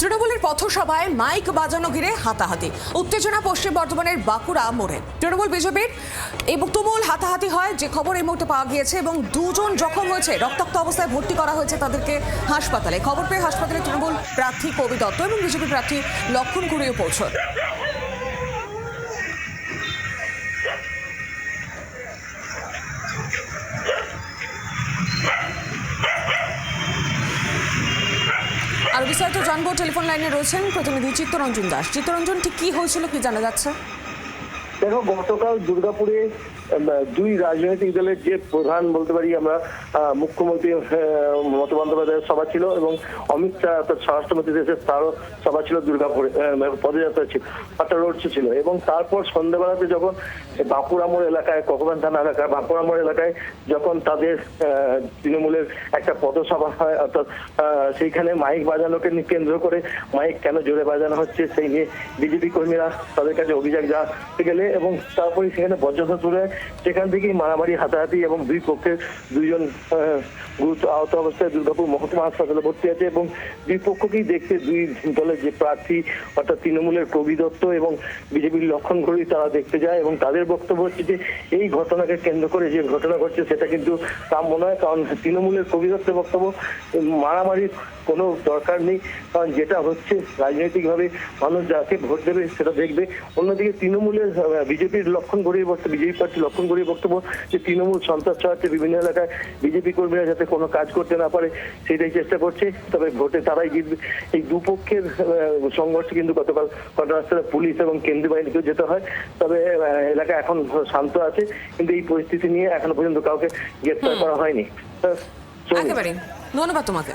তৃণমূলের পথসভায় মাইক বাজানো ঘিরে হাতাহাতি, উত্তেজনা পশ্চিম বর্ধমানের বাঁকুড়া মোড়ে। তৃণমূল বিজেপির এবং তুমুল হাতাহাতি হয়, যে খবর এই মুহূর্তে পাওয়া গিয়েছে, এবং দুজন জখম হয়েছে, রক্তাক্ত অবস্থায় ভর্তি করা হয়েছে তাদেরকে হাসপাতালে। খবর পেয়ে হাসপাতালে তৃণমূল প্রার্থী কবি দত্ত এবং বিজেপি প্রার্থী লক্ষণ কুড়িও পৌঁছন। আর বিস্তারিত জানবো, টেলিফোন লাইনে রয়েছেন প্রতিনিধি চিত্তরঞ্জন দাস। চিত্তরঞ্জন, ঠিক কি হয়েছিল, কি জানা যাচ্ছে? দেখো, গতকাল দুর্গাপুরে দুই রাজনৈতিক দলের যে প্রধান বলতে পারি আমরা, মুখ্যমন্ত্রী মমতা বন্দ্যোপাধ্যায়ের সভা ছিল এবং অমিত শাহ অর্থাৎ স্বরাষ্ট্রমন্ত্রী দেশের তারও সভা ছিল দুর্গাপুরে, পদযাত্রা ছিল, একটা রোড শো ছিল। এবং তারপর সন্ধ্যাবেলাতে যখন বাঁকুড়া মোড় এলাকায়, ককবান থানা এলাকায় বাঁকুড়া মোড় এলাকায় যখন তাদের তৃণমূলের একটা পথসভা হয়, অর্থাৎ সেইখানে মাইক বাজানোকে কেন্দ্র করে মাইক কেন জোরে বাজানো হচ্ছে সেই নিয়ে বিজেপি কর্মীরা তাদের কাছে অভিযোগ জানাতে গেলে এবং তারপরে সেখানে বজ্রপাত শুরু হয়। সেখান থেকেই মারামারি, হাতাহাতি এবং দুই পক্ষের দুইজন গুরুতর আহত অবস্থায় দুর্গাপুর মহকুমা হাসপাতালে ভর্তি আছে। এবং দুই পক্ষকেই দেখতে দুই দলের যে প্রার্থী অর্থাৎ তৃণমূলের কবি দত্ত এবং বিজেপির লক্ষণ ঘড়ি তারা দেখতে যায় এবং তাদের বক্তব্য হচ্ছে যে এই ঘটনাকে কেন্দ্র করে যে ঘটনা ঘটছে সেটা কিন্তু কাম্য নয়। কারণ তৃণমূলের কবি দত্তের বক্তব্য, মারামারির কোনো দরকার নেই, কারণ যেটা হচ্ছে রাজনৈতিকভাবে মানুষ যাকে ভোট দেবে সেটা দেখবে। অন্যদিকে তৃণমূলের বিজেপির লক্ষণ ঘড়ির বক্তব্য, বিজেপি প্রার্থী লক্ষণ ঘড়ির বক্তব্য যে তৃণমূল সন্ত্রাস ছড়াচ্ছে বিভিন্ন এলাকায়, বিজেপি কর্মীরা যাতে কোনো কাজ করতে না পারে সেটাই চেষ্টা করছে, তবে ভোটে তারাই জিতবে। এই দুপক্ষের সংঘর্ষে কিন্তু গতকাল ঘটনাস্থলে পুলিশ এবং কেন্দ্রীয় বাহিনীকেও যেতে হয়। তবে এলাকা এখন শান্ত আছে, কিন্তু এই পরিস্থিতি নিয়ে এখনো পর্যন্ত কাউকে গ্রেফতার করা হয়নি। একেবারে ধন্যবাদ তোমাকে।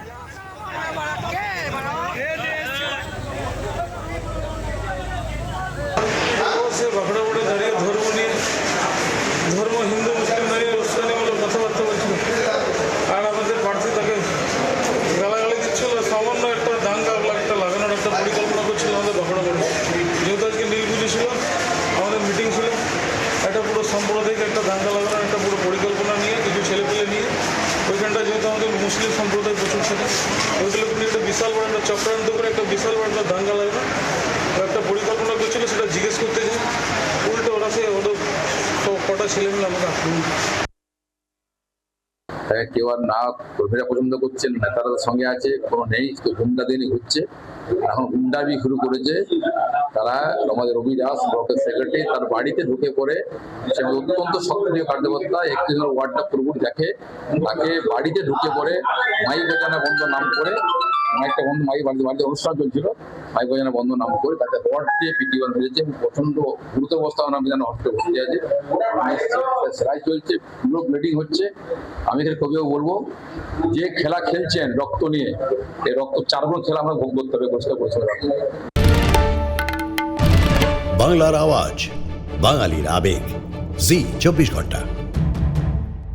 বাঁকুড়া মোড়ে দাঁড়িয়ে ধর্ম হিন্দু মুসলিম দাঁড়িয়ে উস্কানিমূলক কথাবার্তা বলছিল আর আমাদের প্রার্থী তাকে গালাগালি দিচ্ছিল। সামান্য একটা দাঙ্গা একটা লাগানোর একটা পরিকল্পনা করছিল আমাদের বাঁকুড়া মোড়ে। যেহেতু আজকে নীলপুজি ছিল, আমাদের মিটিং ছিল, একটা পুরো সাম্প্রদায়িক একটা দাঙ্গা লাগানোর একটা পুরো পরিকল্পনা নিয়ে কিছু ছেলেপেলে নিয়ে ওইখানটা, যেহেতু আমাদের মুসলিম সম্প্রদায় প্রচুর ছিল, ওইগুলো নিয়ে একটা বিশাল বড় একটা চক্রান্ত করে একটা বিশাল বড় একটা দাঙ্গা লাগানো একটা পরিকল্পনা করছিল। সেটা জিজ্ঞেস করতে যে উল্টো ওরা সে ওদের কটা ছেলেমেলে আমরা কেউ আর না কর্মীরা পছন্দ করছেন, নেতারা সঙ্গে আছে, কোনো নেই, তো গুন্ডা দিনই হচ্ছে। এখন গুন্ডাবি শুরু করেছে তারা। আমাদের রবি দাস ব্লকের সেক্রেটারি তার বাড়িতে ঢুকে পড়ে, সে অত্যন্ত সক্রিয় কার্যকর্তা, 31 নম্বর ওয়ার্ডটা পুরোপুরি দেখে, তাকে বাড়িতে ঢুকে পড়ে মাইক বাজানো বন্ধ নাম করে, মাইকটা বন্ধ, বাড়িতে অনুষ্ঠান চলছিল, মাইক বাজানো বন্ধ নাম করে তাকে রড দিয়ে পিটিয়ে হয়েছে। প্রচন্ড গুরুতর অবস্থা যেন হসপিটালে ভর্তি আছে, সেলাই চলছে, পুরো ব্লিডিং হচ্ছে। আমি এখানে কবিও বলবো, যে খেলা খেলছেন রক্ত নিয়ে, এই রক্ত 4 গুণ খেলা আমরা ভোগ করতে হবে। বাংলার আওয়াজ, বাঙালির আবেগ, জি 24 ঘন্টা।